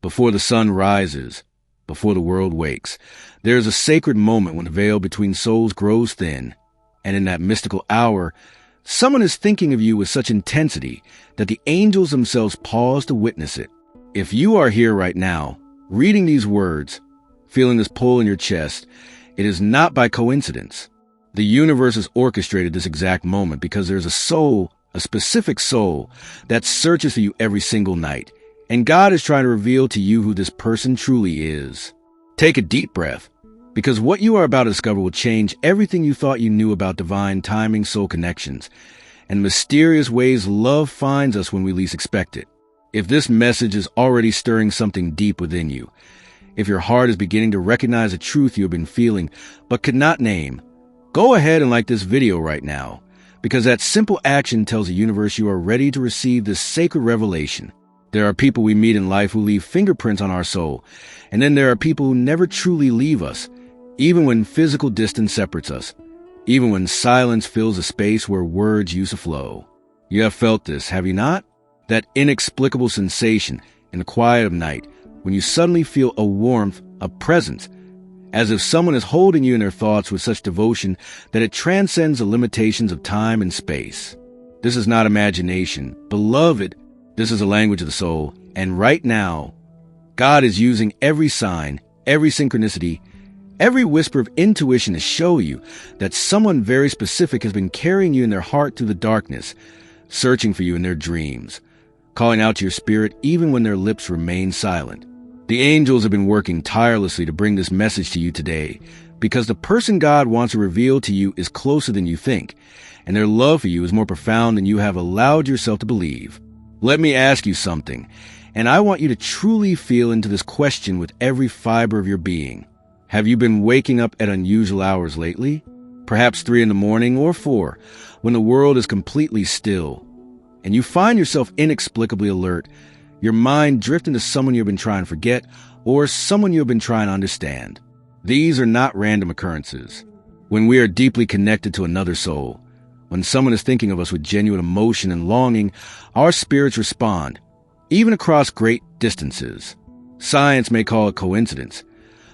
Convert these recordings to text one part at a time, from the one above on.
before the sun rises, before the world wakes. There is a sacred moment when the veil between souls grows thin, and in that mystical hour, someone is thinking of you with such intensity that the angels themselves pause to witness it. If you are here right now, reading these words, feeling this pull in your chest, it is not by coincidence. The universe has orchestrated this exact moment because there's a soul, a specific soul, that searches for you every single night, and God is trying to reveal to you who this person truly is. Take a deep breath, because what you are about to discover will change everything you thought you knew about divine timing, soul connections, and mysterious ways love finds us when we least expect it. If this message is already stirring something deep within you, if your heart is beginning to recognize a truth you have been feeling but could not name, go ahead and like this video right now, because that simple action tells the universe you are ready to receive this sacred revelation. There are people we meet in life who leave fingerprints on our soul, and then there are people who never truly leave us, even when physical distance separates us, even when silence fills a space where words used to flow. You have felt this, have you not? That inexplicable sensation in the quiet of night when you suddenly feel a warmth, a presence, as if someone is holding you in their thoughts with such devotion that it transcends the limitations of time and space. This is not imagination. Beloved, this is the language of the soul, and right now, God is using every sign, every synchronicity, every whisper of intuition to show you that someone very specific has been carrying you in their heart through the darkness, searching for you in their dreams, calling out to your spirit even when their lips remain silent. The angels have been working tirelessly to bring this message to you today, because the person God wants to reveal to you is closer than you think, and their love for you is more profound than you have allowed yourself to believe. Let me ask you something, and I want you to truly feel into this question with every fiber of your being. Have you been waking up at unusual hours lately? Perhaps 3 in the morning or 4, when the world is completely still, and you find yourself inexplicably alert, your mind drifting to someone you've been trying to forget or someone you've been trying to understand. These are not random occurrences. When we are deeply connected to another soul, when someone is thinking of us with genuine emotion and longing, our spirits respond, even across great distances. Science may call it coincidence,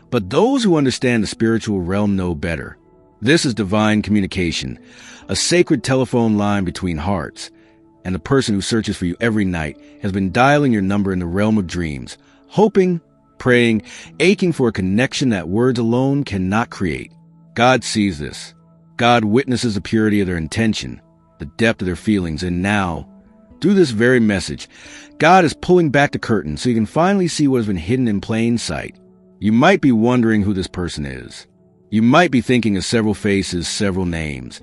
but those who understand the spiritual realm know better. This is divine communication, a sacred telephone line between hearts, and the person who searches for you every night has been dialing your number in the realm of dreams, hoping, praying, aching for a connection that words alone cannot create. God sees this. God witnesses the purity of their intention, the depth of their feelings, and now, through this very message, God is pulling back the curtain so you can finally see what has been hidden in plain sight. You might be wondering who this person is. You might be thinking of several faces, several names,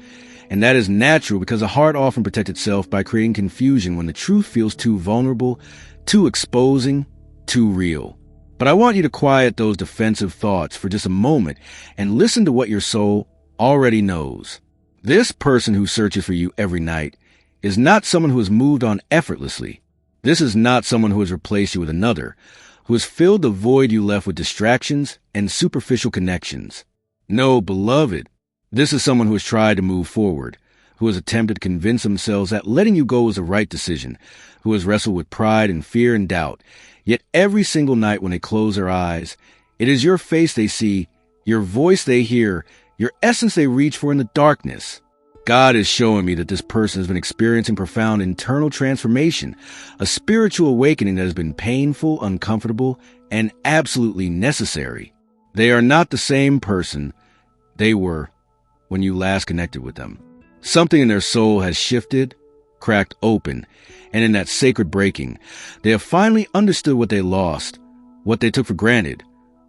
and that is natural because the heart often protects itself by creating confusion when the truth feels too vulnerable, too exposing, too real. But I want you to quiet those defensive thoughts for just a moment and listen to what your soul already knows. This person who searches for you every night is not someone who has moved on effortlessly. This is not someone who has replaced you with another, who has filled the void you left with distractions and superficial connections. No, beloved, this is someone who has tried to move forward, who has attempted to convince themselves that letting you go is the right decision, who has wrestled with pride and fear and doubt. Yet every single night when they close their eyes, it is your face they see, your voice they hear, your essence they reach for in the darkness. God is showing me that this person has been experiencing profound internal transformation, a spiritual awakening that has been painful, uncomfortable, and absolutely necessary. They are not the same person they were when you last connected with them. Something in their soul has shifted, cracked open, and in that sacred breaking, they have finally understood what they lost, what they took for granted,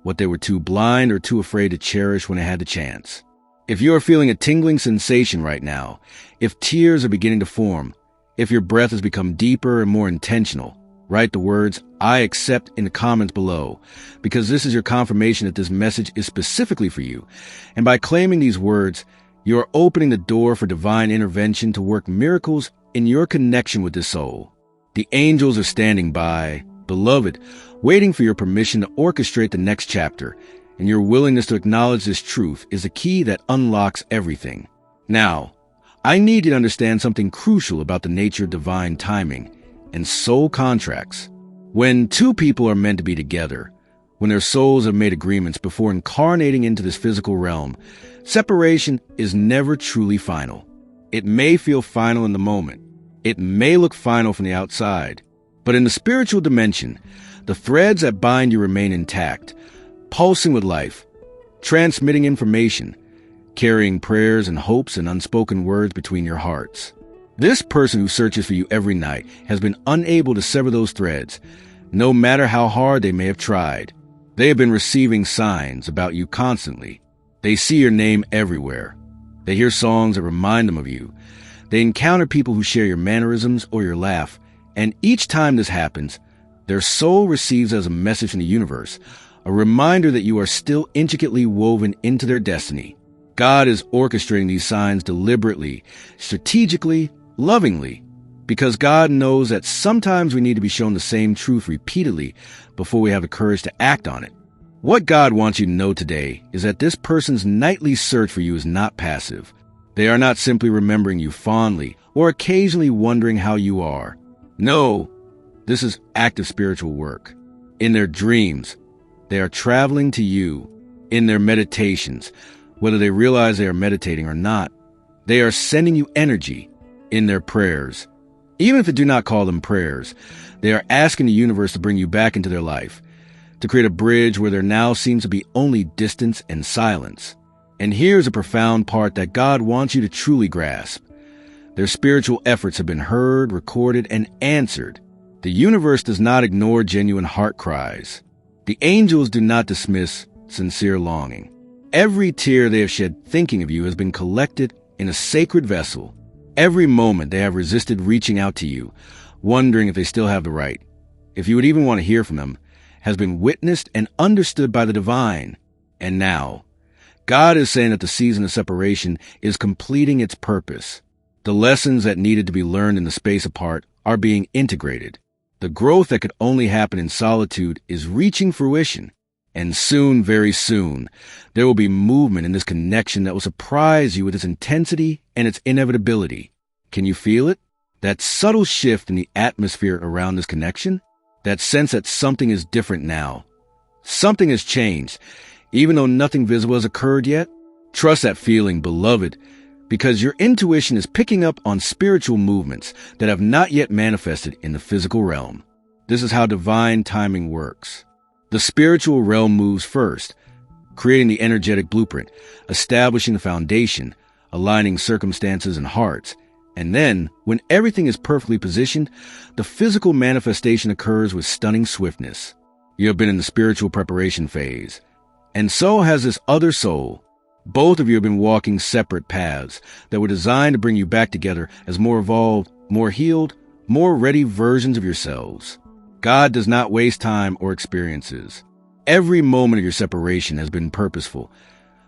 what they were too blind or too afraid to cherish when they had the chance. If you are feeling a tingling sensation right now, if tears are beginning to form, if your breath has become deeper and more intentional, write the words, "I accept" in the comments below, because this is your confirmation that this message is specifically for you. And by claiming these words, you are opening the door for divine intervention to work miracles in your connection with this soul. The angels are standing by, beloved, waiting for your permission to orchestrate the next chapter, and your willingness to acknowledge this truth is the key that unlocks everything. Now, I need you to understand something crucial about the nature of divine timing and soul contracts. When two people are meant to be together, when their souls have made agreements before incarnating into this physical realm, separation is never truly final. It may feel final in the moment. It may look final from the outside. But in the spiritual dimension, the threads that bind you remain intact, pulsing with life, transmitting information, carrying prayers and hopes and unspoken words between your hearts. This person who searches for you every night has been unable to sever those threads, no matter how hard they may have tried. They have been receiving signs about you constantly. They see your name everywhere. They hear songs that remind them of you. They encounter people who share your mannerisms or your laugh, and each time this happens, their soul receives as a message from the universe, a reminder that you are still intricately woven into their destiny. God is orchestrating these signs deliberately, strategically, lovingly, because God knows that sometimes we need to be shown the same truth repeatedly before we have the courage to act on it. What God wants you to know today is that this person's nightly search for you is not passive. They are not simply remembering you fondly or occasionally wondering how you are. No, this is active spiritual work. In their dreams, they are traveling to you. In their meditations, whether they realize they are meditating or not, they are sending you energy. In their prayers, even if they do not call them prayers, they are asking the universe to bring you back into their life, to create a bridge where there now seems to be only distance and silence. And here's a profound part that God wants you to truly grasp. Their spiritual efforts have been heard, recorded, and answered. The universe does not ignore genuine heart cries. The angels do not dismiss sincere longing. Every tear they have shed thinking of you has been collected in a sacred vessel. Every moment they have resisted reaching out to you, wondering if they still have the right, if you would even want to hear from them, has been witnessed and understood by the divine. And now, God is saying that the season of separation is completing its purpose. The lessons that needed to be learned in the space apart are being integrated. The growth that could only happen in solitude is reaching fruition. And soon, very soon, there will be movement in this connection that will surprise you with its intensity and its inevitability. Can you feel it? That subtle shift in the atmosphere around this connection? That sense that something is different now. Something has changed, even though nothing visible has occurred yet. Trust that feeling, beloved, because your intuition is picking up on spiritual movements that have not yet manifested in the physical realm. This is how divine timing works. The spiritual realm moves first, creating the energetic blueprint, establishing the foundation, aligning circumstances and hearts. And then, when everything is perfectly positioned, the physical manifestation occurs with stunning swiftness. You have been in the spiritual preparation phase. And so has this other soul. Both of you have been walking separate paths that were designed to bring you back together as more evolved, more healed, more ready versions of yourselves. God does not waste time or experiences. Every moment of your separation has been purposeful,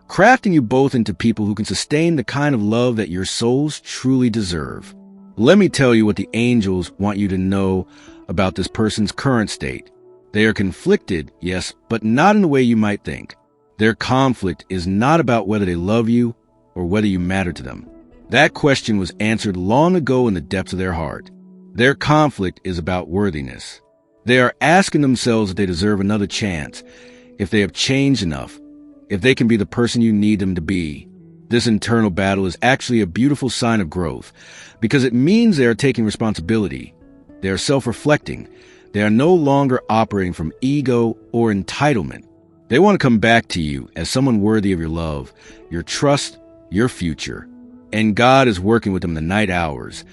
crafting you both into people who can sustain the kind of love that your souls truly deserve. Let me tell you what the angels want you to know about this person's current state. They are conflicted, yes, but not in the way you might think. Their conflict is not about whether they love you or whether you matter to them. That question was answered long ago in the depths of their heart. Their conflict is about worthiness. They are asking themselves if they deserve another chance, if they have changed enough, if they can be the person you need them to be. This internal battle is actually a beautiful sign of growth, because it means they are taking responsibility. They are self-reflecting. They are no longer operating from ego or entitlement. They want to come back to you as someone worthy of your love, your trust, your future. And God is working with them in the night hours,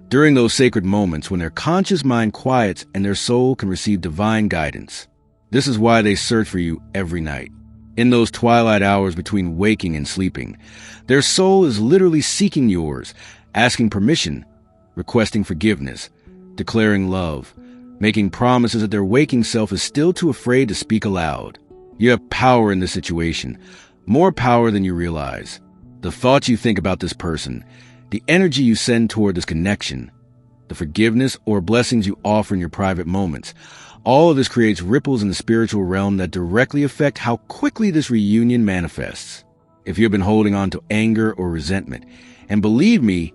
during those sacred moments when their conscious mind quiets and their soul can receive divine guidance. This is why they search for you every night. In those twilight hours between waking and sleeping, their soul is literally seeking yours, asking permission, requesting forgiveness, declaring love, making promises that their waking self is still too afraid to speak aloud. You have power in this situation, more power than you realize. The thoughts you think about this person, the energy you send toward this connection, the forgiveness or blessings you offer in your private moments, all of this creates ripples in the spiritual realm that directly affect how quickly this reunion manifests. If you have been holding on to anger or resentment, and believe me,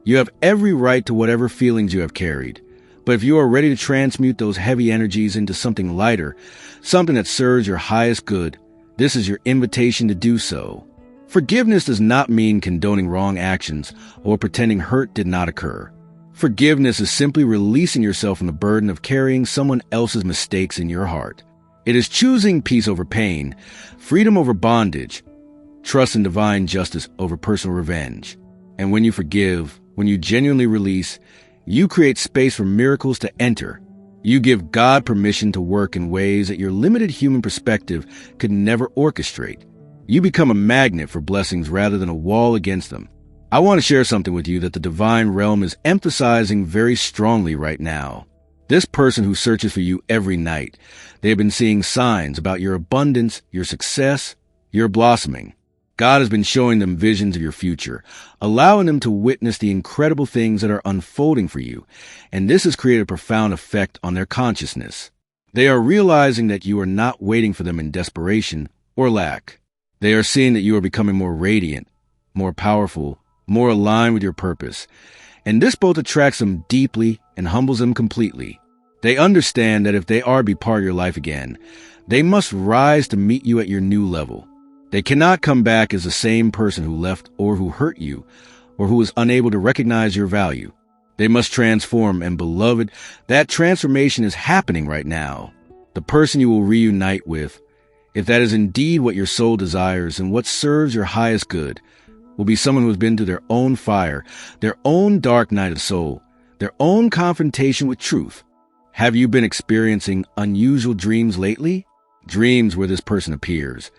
you have every right to whatever feelings you have carried, But if you are ready to transmute those heavy energies into something lighter, something that serves your highest good, this is your invitation to do so. Forgiveness does not mean condoning wrong actions or pretending hurt did not occur. Forgiveness is simply releasing yourself from the burden of carrying someone else's mistakes in your heart. It is choosing peace over pain, freedom over bondage, trust in divine justice over personal revenge. And when you forgive, when you genuinely release, you create space for miracles to enter. You give God permission to work in ways that your limited human perspective could never orchestrate. You become a magnet for blessings rather than a wall against them. I want to share something with you that the divine realm is emphasizing very strongly right now. This person who searches for you every night, they have been seeing signs about your abundance, your success, your blossoming. God has been showing them visions of your future, allowing them to witness the incredible things that are unfolding for you, and this has created a profound effect on their consciousness. They are realizing that you are not waiting for them in desperation or lack. They are seeing that you are becoming more radiant, more powerful, more aligned with your purpose, and this both attracts them deeply and humbles them completely. They understand that if they are to be part of your life again, they must rise to meet you at your new level. They cannot come back as the same person who left or who hurt you or who was unable to recognize your value. They must transform, and beloved, that transformation is happening right now. The person you will reunite with, if that is indeed what your soul desires and what serves your highest good, will be someone who has been through their own fire, their own dark night of soul, their own confrontation with truth. Have you been experiencing unusual dreams lately? Dreams where this person appears,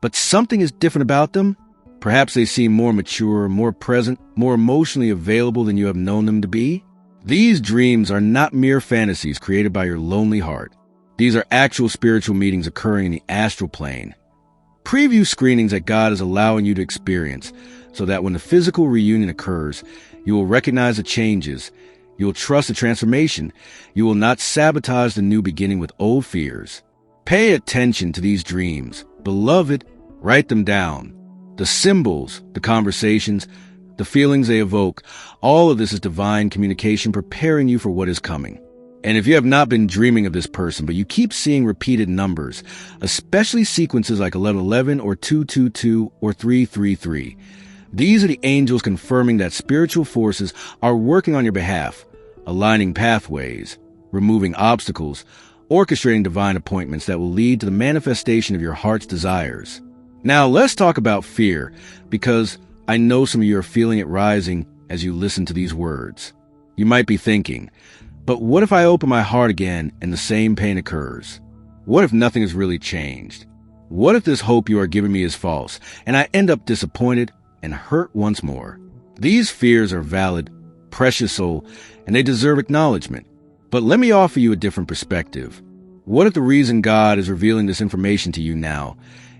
but something is different about them? Perhaps they seem more mature, more present, more emotionally available than you have known them to be? These dreams are not mere fantasies created by your lonely heart. These are actual spiritual meetings occurring in the astral plane. Preview screenings that God is allowing you to experience, so that when the physical reunion occurs, you will recognize the changes, you will trust the transformation, you will not sabotage the new beginning with old fears. Pay attention to these dreams. Beloved, write them down. The symbols, the conversations, the feelings they evoke, all of this is divine communication preparing you for what is coming. And if you have not been dreaming of this person, but you keep seeing repeated numbers, especially sequences like 1111 or 222 or 333, these are the angels confirming that spiritual forces are working on your behalf, aligning pathways, removing obstacles, orchestrating divine appointments that will lead to the manifestation of your heart's desires. Now let's talk about fear, because I know some of you are feeling it rising as you listen to these words. You might be thinking, but what if I open my heart again and the same pain occurs? What if nothing has really changed? What if this hope you are giving me is false, and I end up disappointed and hurt once more? These fears are valid, precious soul, and they deserve acknowledgement. But let me offer you a different perspective. What if the reason God is revealing this information to you now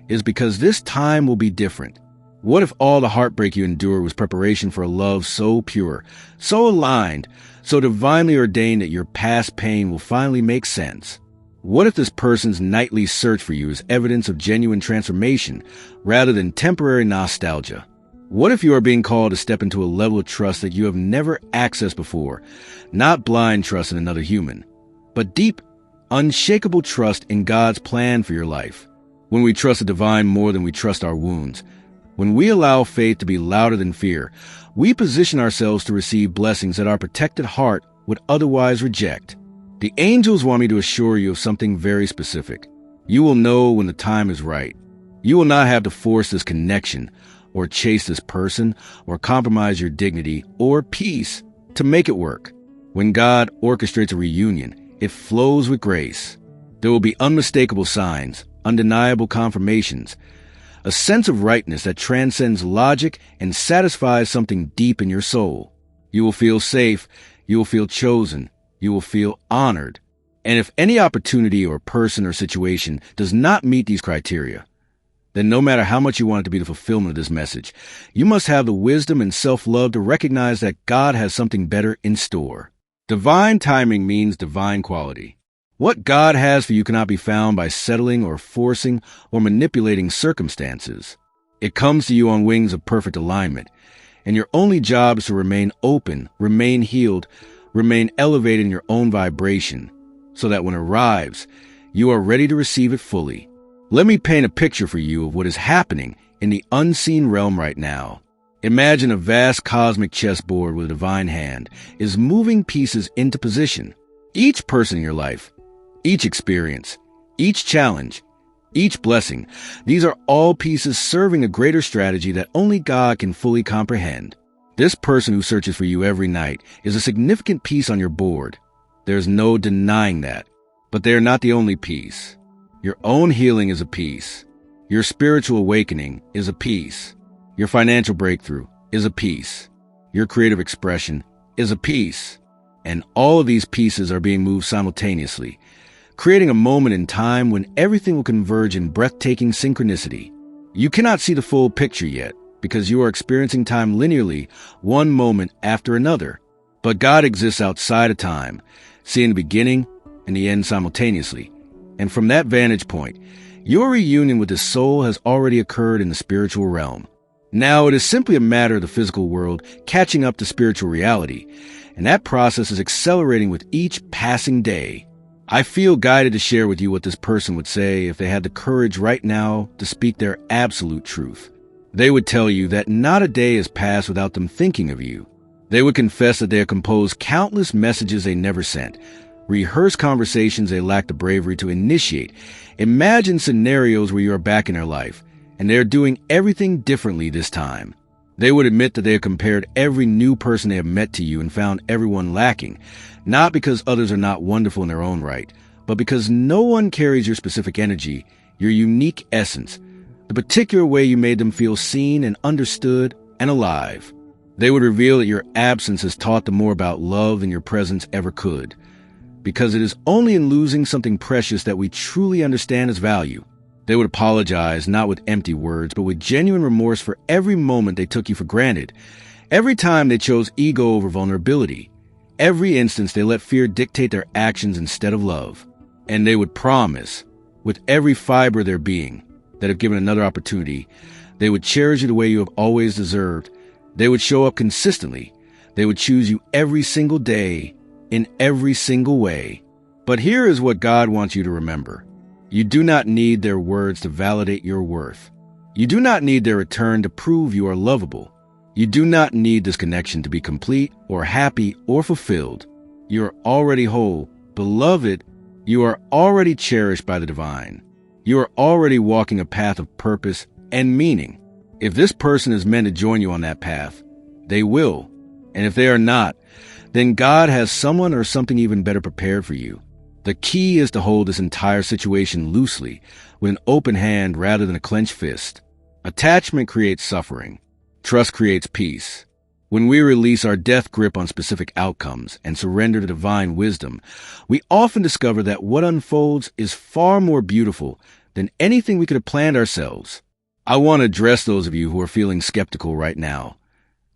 is because this time will be different? What if all the heartbreak you endure was preparation for a love so pure, so aligned, so divinely ordained that your past pain will finally make sense? What if this person's nightly search for you is evidence of genuine transformation rather than temporary nostalgia? What if you are being called to step into a level of trust that you have never accessed before? Not blind trust in another human, but deep, unshakable trust in God's plan for your life. When we trust the divine more than we trust our wounds, when we allow faith to be louder than fear, we position ourselves to receive blessings that our protected heart would otherwise reject. The angels want me to assure you of something very specific. You will know when the time is right. You will not have to force this connection, or chase this person, or compromise your dignity or peace to make it work. When God orchestrates a reunion, it flows with grace. There will be unmistakable signs, undeniable confirmations, a sense of rightness that transcends logic and satisfies something deep in your soul. You will feel safe, you will feel chosen, you will feel honored. And if any opportunity or person or situation does not meet these criteria, then no matter how much you want it to be the fulfillment of this message, you must have the wisdom and self-love to recognize that God has something better in store. Divine timing means divine quality. What God has for you cannot be found by settling or forcing or manipulating circumstances. It comes to you on wings of perfect alignment, and your only job is to remain open, remain healed, Remain elevated in your own vibration so that when it arrives, you are ready to receive it fully. Let me paint a picture for you of what is happening in the unseen realm right now. Imagine a vast cosmic chessboard with a divine hand is moving pieces into position. Each person in your life, each experience, each challenge, each blessing, these are all pieces serving a greater strategy that only God can fully comprehend. This person who searches for you every night is a significant piece on your board. There's no denying that. But they are not the only piece. Your own healing is a piece. Your spiritual awakening is a piece. Your financial breakthrough is a piece. Your creative expression is a piece. And all of these pieces are being moved simultaneously, creating a moment in time when everything will converge in breathtaking synchronicity. You cannot see the full picture yet because you are experiencing time linearly, one moment after another. But God exists outside of time, seeing the beginning and the end simultaneously. And from that vantage point, your reunion with His soul has already occurred in the spiritual realm. Now it is simply a matter of the physical world catching up to spiritual reality, and that process is accelerating with each passing day. I feel guided to share with you what this person would say if they had the courage right now to speak their absolute truth. They would tell you that not a day has passed without them thinking of you. They would confess that they have composed countless messages they never sent, rehearse conversations they lacked the bravery to initiate, imagine scenarios where you are back in their life, and they are doing everything differently this time. They would admit that they have compared every new person they have met to you and found everyone lacking, not because others are not wonderful in their own right, but because no one carries your specific energy, your unique essence, the particular way you made them feel seen and understood and alive. They would reveal that your absence has taught them more about love than your presence ever could, because it is only in losing something precious that we truly understand its value. They would apologize, not with empty words, but with genuine remorse for every moment they took you for granted, every time they chose ego over vulnerability, every instance they let fear dictate their actions instead of love. And they would promise, with every fiber of their being, that if given another opportunity, they would cherish you the way you have always deserved. They would show up consistently. They would choose you every single day, in every single way. But here is what God wants you to remember. You do not need their words to validate your worth. You do not need their return to prove you are lovable. You do not need this connection to be complete or happy or fulfilled. You are already whole. Beloved, you are already cherished by the divine. You are already walking a path of purpose and meaning. If this person is meant to join you on that path, they will. And if they are not, then God has someone or something even better prepared for you. The key is to hold this entire situation loosely, with an open hand rather than a clenched fist. Attachment creates suffering. Trust creates peace. When we release our death grip on specific outcomes and surrender to divine wisdom, we often discover that what unfolds is far more beautiful than anything we could have planned ourselves. I want to address those of you who are feeling skeptical right now.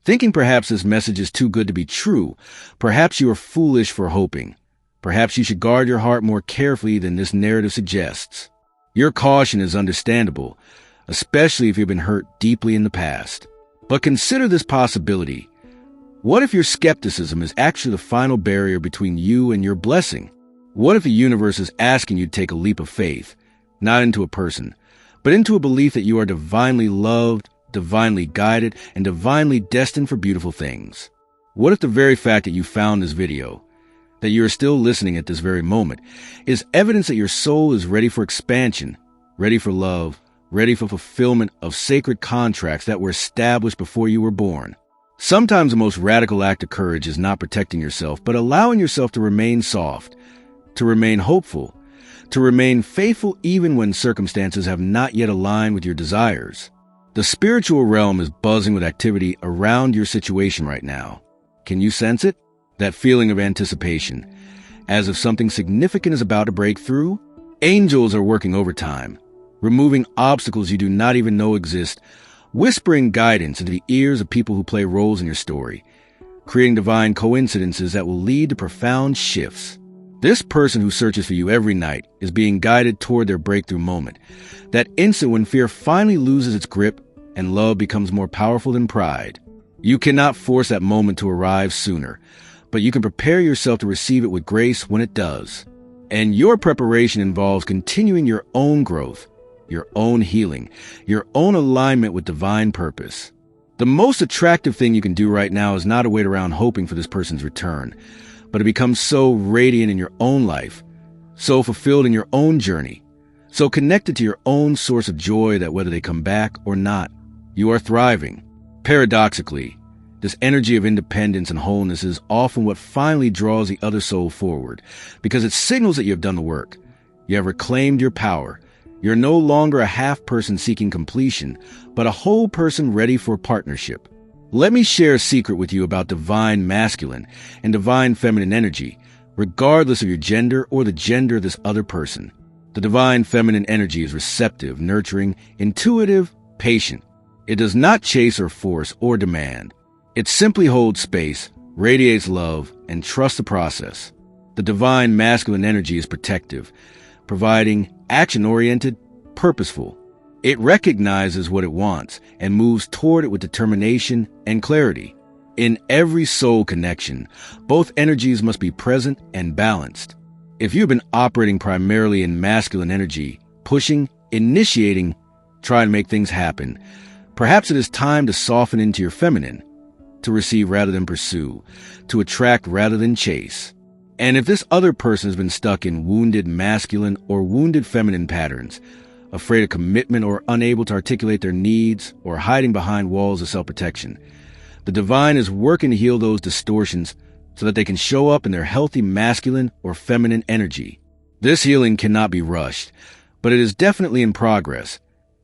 Thinking perhaps this message is too good to be true, perhaps you are foolish for hoping. Perhaps you should guard your heart more carefully than this narrative suggests. Your caution is understandable, especially if you've been hurt deeply in the past. But consider this possibility. What if your skepticism is actually the final barrier between you and your blessing? What if the universe is asking you to take a leap of faith, not into a person, but into a belief that you are divinely loved, divinely guided, and divinely destined for beautiful things? What if the very fact that you found this video, that you are still listening at this very moment, is evidence that your soul is ready for expansion, ready for love, ready for fulfillment of sacred contracts that were established before you were born? Sometimes the most radical act of courage is not protecting yourself, but allowing yourself to remain soft, to remain hopeful, to remain faithful even when circumstances have not yet aligned with your desires. The spiritual realm is buzzing with activity around your situation right now. Can you sense it? That feeling of anticipation, as if something significant is about to break through? Angels are working overtime, removing obstacles you do not even know exist, whispering guidance into the ears of people who play roles in your story, creating divine coincidences that will lead to profound shifts. This person who searches for you every night is being guided toward their breakthrough moment, that instant when fear finally loses its grip and love becomes more powerful than pride. You cannot force that moment to arrive sooner, but you can prepare yourself to receive it with grace when it does. And your preparation involves continuing your own growth, your own healing, your own alignment with divine purpose. The most attractive thing you can do right now is not to wait around hoping for this person's return, but to become so radiant in your own life, so fulfilled in your own journey, so connected to your own source of joy that whether they come back or not, you are thriving. Paradoxically, this energy of independence and wholeness is often what finally draws the other soul forward, because it signals that you have done the work. You have reclaimed your power. You're no longer a half person seeking completion, but a whole person ready for partnership. Let me share a secret with you about divine masculine and divine feminine energy, regardless of your gender or the gender of this other person. The divine feminine energy is receptive, nurturing, intuitive, patient. It does not chase or force or demand. It simply holds space, radiates love, and trusts the process. The divine masculine energy is protective, providing, action-oriented, purposeful. It recognizes what it wants and moves toward it with determination and clarity. In every soul connection, both energies must be present and balanced. If you've been operating primarily in masculine energy, pushing, initiating, trying to make things happen, perhaps it is time to soften into your feminine, to receive rather than pursue, to attract rather than chase. And if this other person has been stuck in wounded masculine or wounded feminine patterns, afraid of commitment or unable to articulate their needs or hiding behind walls of self-protection, the divine is working to heal those distortions so that they can show up in their healthy masculine or feminine energy. This healing cannot be rushed, but it is definitely in progress.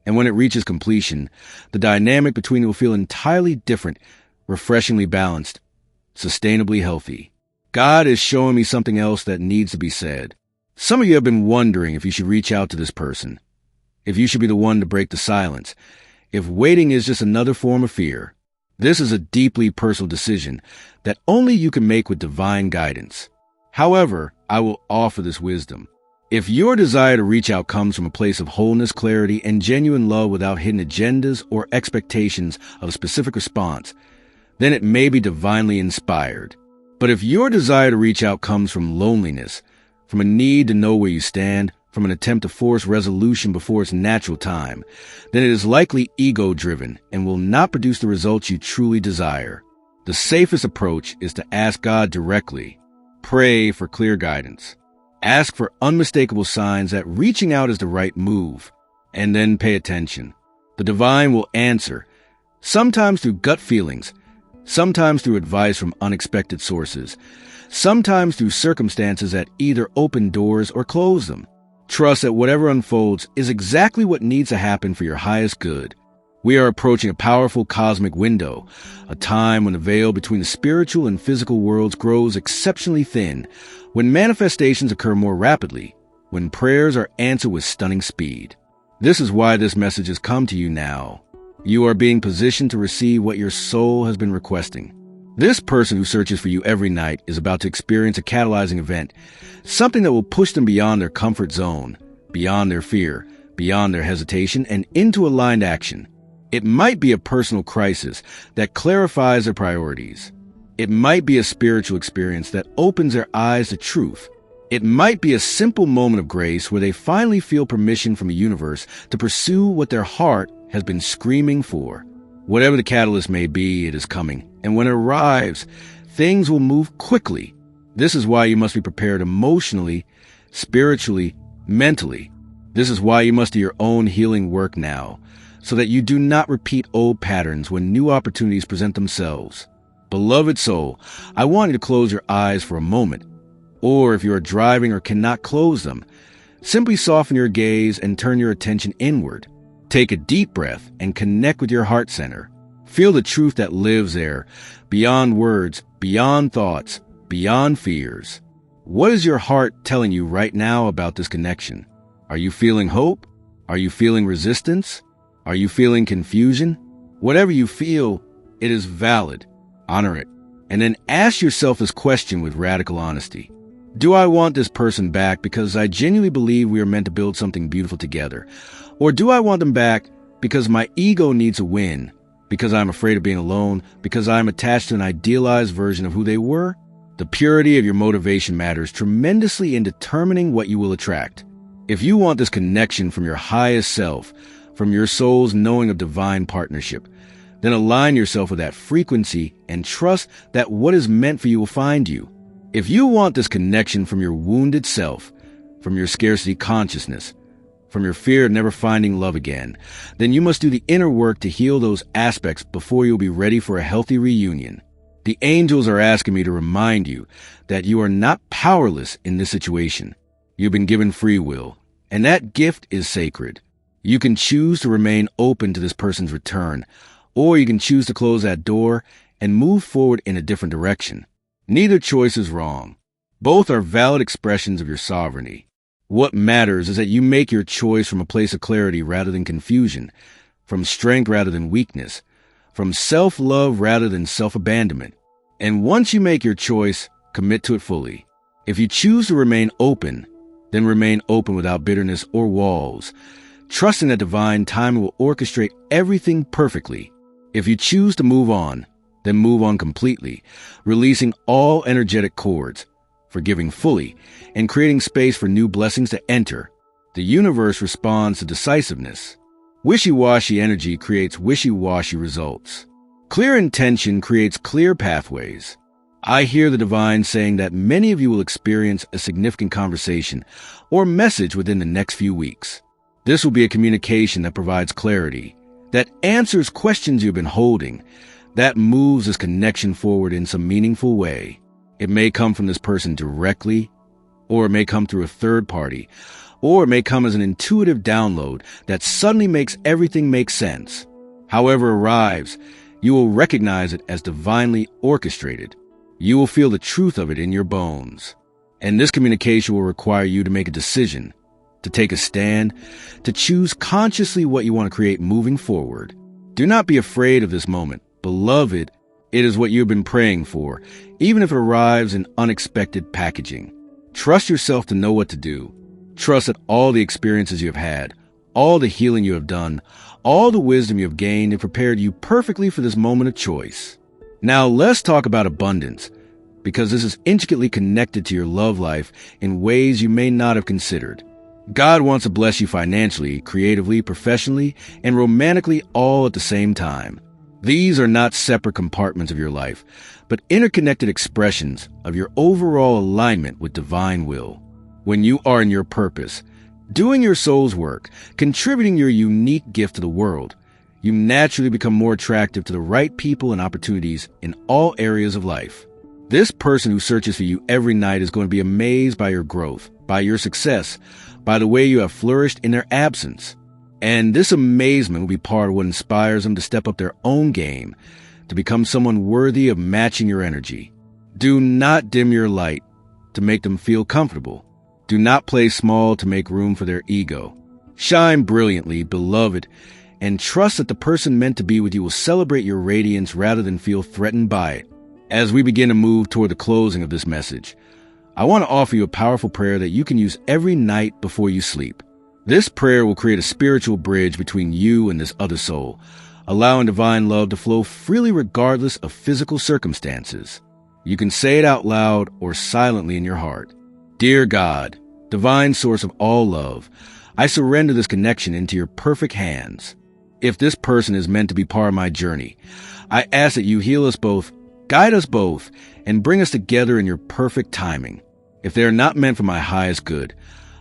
And when it reaches completion, the dynamic between you will feel entirely different, refreshingly balanced, sustainably healthy. God is showing me something else that needs to be said. Some of you have been wondering if you should reach out to this person, if you should be the one to break the silence, if waiting is just another form of fear. This is a deeply personal decision that only you can make with divine guidance. However, I will offer this wisdom. If your desire to reach out comes from a place of wholeness, clarity, and genuine love without hidden agendas or expectations of a specific response, then it may be divinely inspired. But if your desire to reach out comes from loneliness, from a need to know where you stand, from an attempt to force resolution before its natural time, then it is likely ego-driven and will not produce the results you truly desire. The safest approach is to ask God directly. Pray for clear guidance. Ask for unmistakable signs that reaching out is the right move, and then pay attention. The divine will answer, sometimes through gut feelings, sometimes through advice from unexpected sources, sometimes through circumstances that either open doors or close them. Trust that whatever unfolds is exactly what needs to happen for your highest good. We are approaching a powerful cosmic window, a time when the veil between the spiritual and physical worlds grows exceptionally thin, when manifestations occur more rapidly, when prayers are answered with stunning speed. This is why this message has come to you now. You are being positioned to receive what your soul has been requesting. This person who searches for you every night is about to experience a catalyzing event, something that will push them beyond their comfort zone, beyond their fear, beyond their hesitation, and into aligned action. It might be a personal crisis that clarifies their priorities. It might be a spiritual experience that opens their eyes to truth. It might be a simple moment of grace where they finally feel permission from the universe to pursue what their heart has been screaming for. Whatever the catalyst may be, it is coming. And when it arrives, things will move quickly. This is why you must be prepared emotionally, spiritually, mentally. This is why you must do your own healing work now, so that you do not repeat old patterns when new opportunities present themselves. Beloved soul, I want you to close your eyes for a moment. Or if you are driving or cannot close them, simply soften your gaze and turn your attention inward. Take a deep breath and connect with your heart center. Feel the truth that lives there, beyond words, beyond thoughts, beyond fears. What is your heart telling you right now about this connection? Are you feeling hope? Are you feeling resistance? Are you feeling confusion? Whatever you feel, it is valid. Honor it. And then ask yourself this question with radical honesty. Do I want this person back because I genuinely believe we are meant to build something beautiful together? Or do I want them back because my ego needs a win, because I'm afraid of being alone, because I'm attached to an idealized version of who they were? The purity of your motivation matters tremendously in determining what you will attract. If you want this connection from your highest self, from your soul's knowing of divine partnership, then align yourself with that frequency and trust that what is meant for you will find you. If you want this connection from your wounded self, from your scarcity consciousness, from your fear of never finding love again, then you must do the inner work to heal those aspects before you'll be ready for a healthy reunion. The angels are asking me to remind you that you are not powerless in this situation. You've been given free will, and that gift is sacred. You can choose to remain open to this person's return, or you can choose to close that door and move forward in a different direction. Neither choice is wrong. Both are valid expressions of your sovereignty. What matters is that you make your choice from a place of clarity rather than confusion, from strength rather than weakness, from self-love rather than self-abandonment. And once you make your choice, commit to it fully. If you choose to remain open, then remain open without bitterness or walls, trusting that divine timing will orchestrate everything perfectly. If you choose to move on, then move on completely, releasing all energetic cords, forgiving fully, and creating space for new blessings to enter. The universe responds to decisiveness. Wishy-washy energy creates wishy-washy results. Clear intention creates clear pathways. I hear the divine saying that many of you will experience a significant conversation or message within the next few weeks. This will be a communication that provides clarity, that answers questions you've been holding, that moves this connection forward in some meaningful way. It may come from this person directly, or it may come through a third party, or it may come as an intuitive download that suddenly makes everything make sense. However it arrives, you will recognize it as divinely orchestrated. You will feel the truth of it in your bones. And this communication will require you to make a decision, to take a stand, to choose consciously what you want to create moving forward. Do not be afraid of this moment. Beloved, it is what you've been praying for, even if it arrives in unexpected packaging. Trust yourself to know what to do. Trust that all the experiences you have had, all the healing you have done, all the wisdom you have gained have prepared you perfectly for this moment of choice. Now let's talk about abundance, because this is intricately connected to your love life in ways you may not have considered. God wants to bless you financially, creatively, professionally, and romantically all at the same time. These are not separate compartments of your life, but interconnected expressions of your overall alignment with divine will. When you are in your purpose, doing your soul's work, contributing your unique gift to the world, you naturally become more attractive to the right people and opportunities in all areas of life. This person who searches for you every night is going to be amazed by your growth, by your success, by the way you have flourished in their absence. And this amazement will be part of what inspires them to step up their own game, to become someone worthy of matching your energy. Do not dim your light to make them feel comfortable. Do not play small to make room for their ego. Shine brilliantly, beloved, and trust that the person meant to be with you will celebrate your radiance rather than feel threatened by it. As we begin to move toward the closing of this message, I want to offer you a powerful prayer that you can use every night before you sleep. This prayer will create a spiritual bridge between you and this other soul, allowing divine love to flow freely regardless of physical circumstances. You can say it out loud or silently in your heart. Dear God, divine source of all love, I surrender this connection into your perfect hands. If this person is meant to be part of my journey, I ask that you heal us both, guide us both, and bring us together in your perfect timing. If they are not meant for my highest good,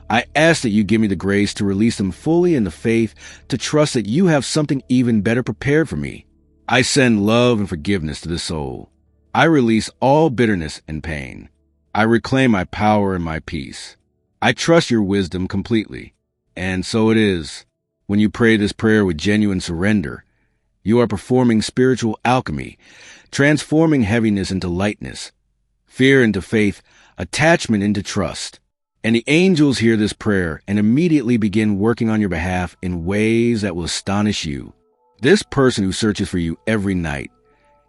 I ask that you give me the grace to release them fully in the faith, to trust that you have something even better prepared for me. I send love and forgiveness to this soul. I release all bitterness and pain. I reclaim my power and my peace. I trust your wisdom completely. And so it is. When you pray this prayer with genuine surrender, you are performing spiritual alchemy, transforming heaviness into lightness, fear into faith, attachment into trust. And the angels hear this prayer and immediately begin working on your behalf in ways that will astonish you. This person who searches for you every night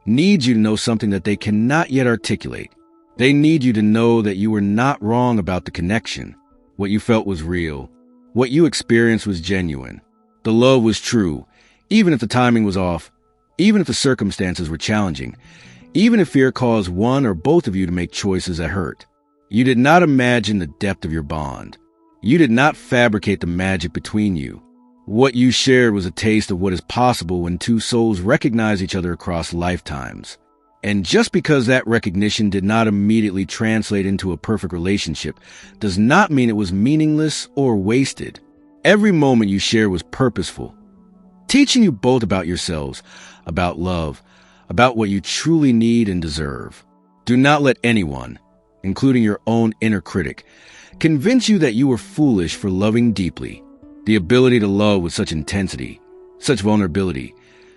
needs you to know something that they cannot yet articulate. They need you to know that you were not wrong about the connection. What you felt was real. What you experienced was genuine. The love was true, even if the timing was off, even if the circumstances were challenging, even if fear caused one or both of you to make choices that hurt. You did not imagine the depth of your bond. You did not fabricate the magic between you. What you shared was a taste of what is possible when two souls recognize each other across lifetimes. And just because that recognition did not immediately translate into a perfect relationship does not mean it was meaningless or wasted. Every moment you shared was purposeful, teaching you both about yourselves, about love, about what you truly need and deserve. Do not let anyone, including your own inner critic, convince you that you were foolish for loving deeply. The ability to love with such intensity, such vulnerability,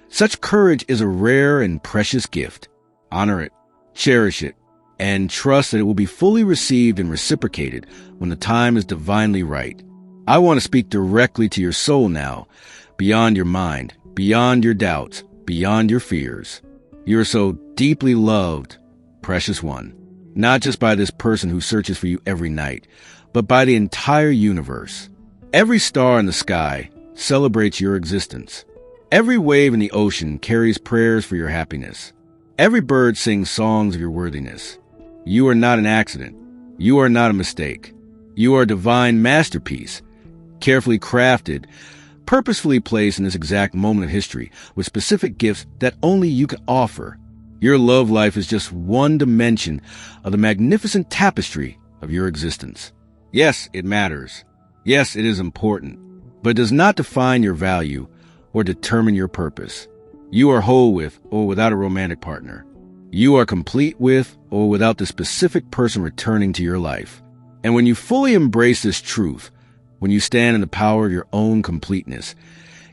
such courage is a rare and precious gift. Honor it, cherish it, and trust that it will be fully received and reciprocated when the time is divinely right. I want to speak directly to your soul now, beyond your mind, beyond your doubts, beyond your fears. You are so deeply loved, precious one, not just by this person who searches for you every night, but by the entire universe. Every star in the sky celebrates your existence. Every wave in the ocean carries prayers for your happiness. Every bird sings songs of your worthiness. You are not an accident. You are not a mistake. You are a divine masterpiece, carefully crafted, purposefully placed in this exact moment of history with specific gifts that only you can offer. Your love life is just one dimension of the magnificent tapestry of your existence. Yes, it matters. Yes, it is important, but it does not define your value or determine your purpose. You are whole with or without a romantic partner. You are complete with or without the specific person returning to your life. And when you fully embrace this truth, when you stand in the power of your own completeness,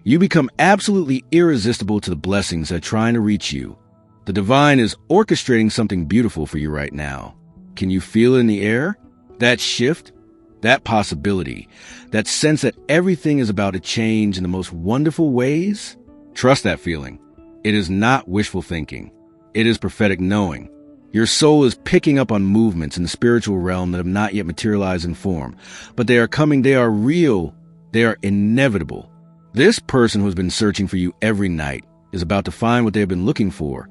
you become absolutely irresistible to the blessings that are trying to reach you. The divine is orchestrating something beautiful for you right now. Can you feel it in the air? That shift, that possibility, that sense that everything is about to change in the most wonderful ways? Trust that feeling. It is not wishful thinking. It is prophetic knowing. Your soul is picking up on movements in the spiritual realm that have not yet materialized in form, but they are coming, they are real, they are inevitable. This person who has been searching for you every night is about to find what they have been looking for,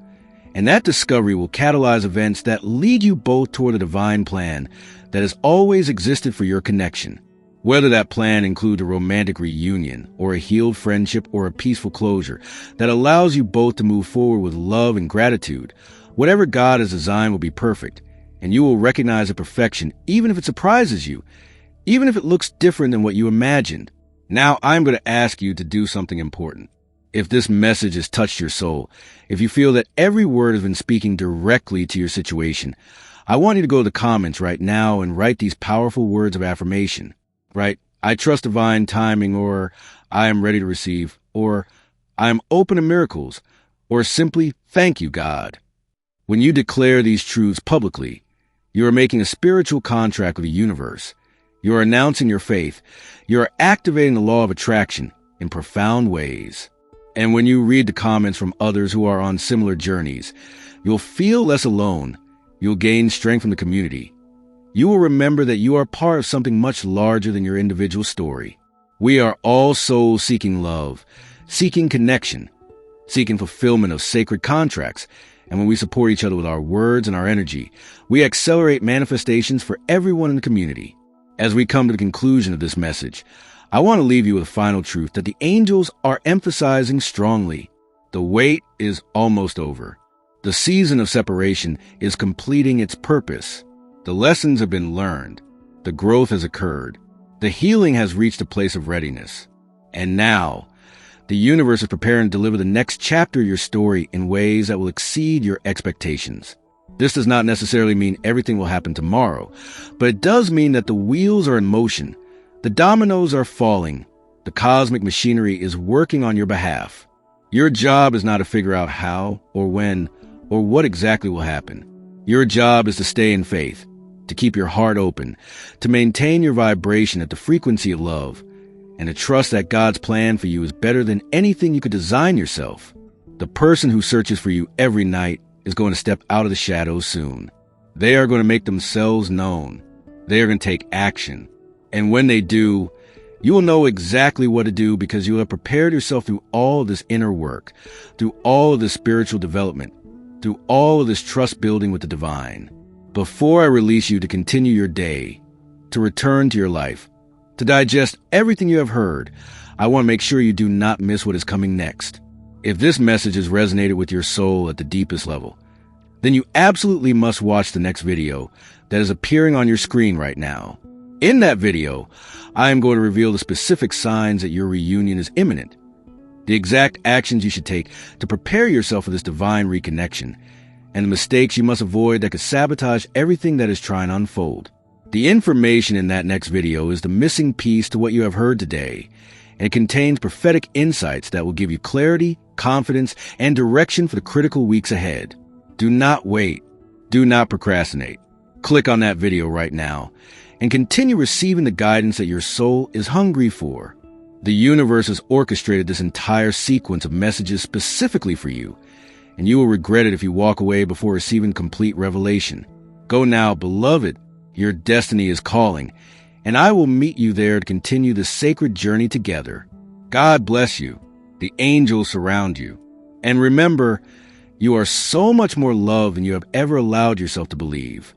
and that discovery will catalyze events that lead you both toward a divine plan that has always existed for your connection. Whether that plan includes a romantic reunion or a healed friendship or a peaceful closure that allows you both to move forward with love and gratitude, whatever God has designed will be perfect, and you will recognize the perfection even if it surprises you, even if it looks different than what you imagined. Now I'm going to ask you to do something important. If this message has touched your soul, if you feel that every word has been speaking directly to your situation, I want you to go to the comments right now and write these powerful words of affirmation. Right? I trust divine timing, or I am ready to receive, or I am open to miracles, or simply thank you, God. When you declare these truths publicly, you are making a spiritual contract with the universe. You are announcing your faith. You are activating the law of attraction in profound ways. And when you read the comments from others who are on similar journeys, you'll feel less alone. You'll gain strength from the community. You will remember that you are part of something much larger than your individual story. We are all souls seeking love, seeking connection, seeking fulfillment of sacred contracts. And when we support each other with our words and our energy, we accelerate manifestations for everyone in the community. As we come to the conclusion of this message, I want to leave you with a final truth that the angels are emphasizing strongly. The wait is almost over. The season of separation is completing its purpose. The lessons have been learned. The growth has occurred. The healing has reached a place of readiness. And now, the universe is preparing to deliver the next chapter of your story in ways that will exceed your expectations. This does not necessarily mean everything will happen tomorrow, but it does mean that the wheels are in motion. The dominoes are falling. The cosmic machinery is working on your behalf. Your job is not to figure out how or when or what exactly will happen. Your job is to stay in faith, to keep your heart open, to maintain your vibration at the frequency of love, and to trust that God's plan for you is better than anything you could design yourself. The person who searches for you every night is going to step out of the shadows soon. They are going to make themselves known. They are going to take action. And when they do, you will know exactly what to do because you have prepared yourself through all of this inner work, through all of this spiritual development, through all of this trust building with the divine. Before I release you to continue your day, to return to your life, to digest everything you have heard, I want to make sure you do not miss what is coming next. If this message has resonated with your soul at the deepest level, then you absolutely must watch the next video that is appearing on your screen right now. In that video, I am going to reveal the specific signs that your reunion is imminent, the exact actions you should take to prepare yourself for this divine reconnection, and the mistakes you must avoid that could sabotage everything that is trying to unfold. The information in that next video is the missing piece to what you have heard today, and it contains prophetic insights that will give you clarity, confidence, and direction for the critical weeks ahead. Do not wait. Do not procrastinate. Click on that video right now and continue receiving the guidance that your soul is hungry for. The universe has orchestrated this entire sequence of messages specifically for you, and you will regret it if you walk away before receiving complete revelation. Go now, beloved. Your destiny is calling, and I will meet you there to continue this sacred journey together. God bless you. The angels surround you. And remember, you are so much more loved than you have ever allowed yourself to believe.